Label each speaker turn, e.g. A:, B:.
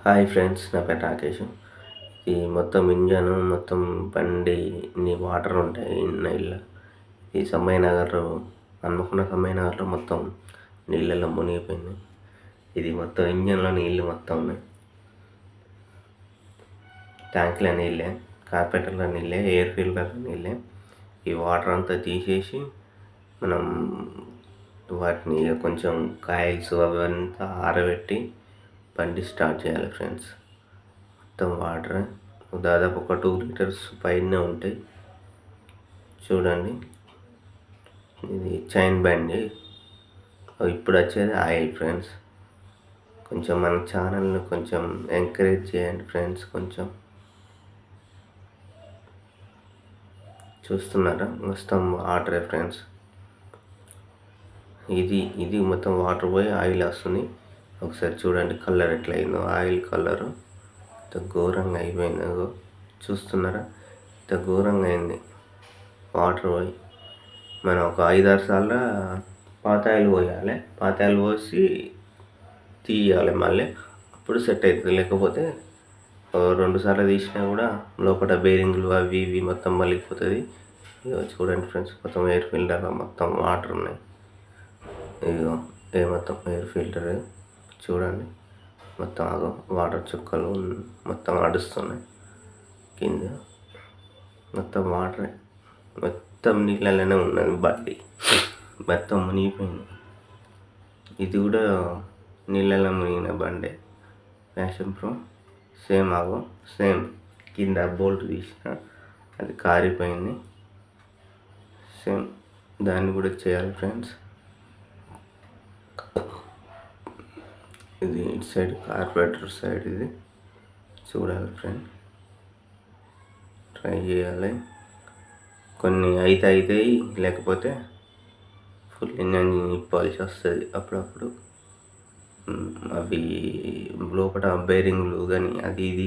A: Hi friends, నా పేరు రాకేష్. ఈ మొత్తం ఇంజన్ మొత్తం బండి ఇన్ని వాటర్ ఉంటాయి నీళ్ళ. ఈ నగర్ హన్మకొండ నగర్లో మొత్తం నీళ్ళల్లో మునిగిపోయింది. ఇది మొత్తం ఇంజన్లో నీళ్ళు మొత్తం ఉన్నాయి. ట్యాంక్లో నీళ్ళే, కార్పెంటర్లో నీళ్ళే, ఎయిర్ ఫిల్టర్లో నీళ్ళే. ఈ వాటర్ అంతా తీసేసి మనం వాటిని కొంచెం కాయిల్స్ అవంతా ఆరబెట్టి బండి స్టార్ట్ చేయాలి ఫ్రెండ్స్. మొత్తం వాటర్ దాదాపు ఒక 2 లీటర్స్ పైనే ఉంటాయి. చూడండి, ఇది చైన్ బండి. ఇప్పుడు వచ్చేది ఆయిల్ ఫ్రెండ్స్. కొంచెం మన ఛానల్ని కొంచెం ఎంకరేజ్ చేయండి ఫ్రెండ్స్. కొంచెం చూస్తున్నారా, మొత్తం వాటరే ఫ్రెండ్స్. ఇది మొత్తం వాటర్ పోయి ఆయిల్ వస్తుంది. ఒకసారి చూడండి కలర్ ఎట్లా అయిందో. ఆయిల్ కలరు ఇంత ఘోరంగా అయిపోయిందో చూస్తున్నారా, ఇంత ఘోరంగా అయింది వాటర్ పోయి. మనం ఒక 5-6 సార్లు పాత ఆయిల్ పోయాలి. పాత ఆయిల్ పోసి తీయాలి మళ్ళీ, అప్పుడు సెట్ అవుతుంది. లేకపోతే 2 సార్లు తీసినా కూడా లోపల బేరింగ్లు అవి ఇవి మొత్తం మలిగిపోతుంది. చూడండి ఫ్రెండ్స్, మొత్తం ఎయిర్ ఫిల్టర్లో మొత్తం వాటర్ ఉన్నాయి. ఇదిగో మొత్తం ఎయిర్ ఫిల్టర్ చూడండి, మొత్తం వాటర్ చుక్కలు మొత్తం అడుస్తున్నాయి కింద. మొత్తం వాటరే, మొత్తం నీళ్ళలోనే ఉన్నది బండి, మొత్తం మునిగిపోయింది. ఇది కూడా నీళ్ళలో మునిగిన బండే, ప్యాషన్ ప్రో. సేమ్ కింద బోల్ట్ తీసిన అది కారిపోయింది. సేమ్ దాన్ని కూడా చేయాలి ఫ్రెండ్స్. ఇది ఇటు సైడ్ కార్పొరేటర్ సైడ్, ఇది చూడాలి ఫ్రెండ్. ట్రై చేయాలి. కొన్ని అవుతాయి, లేకపోతే ఫుల్ ఇంజన్ ఇప్పాల్సి వస్తుంది అప్పుడప్పుడు. అవి లోపల బేరింగ్లు కానీ అది ఇది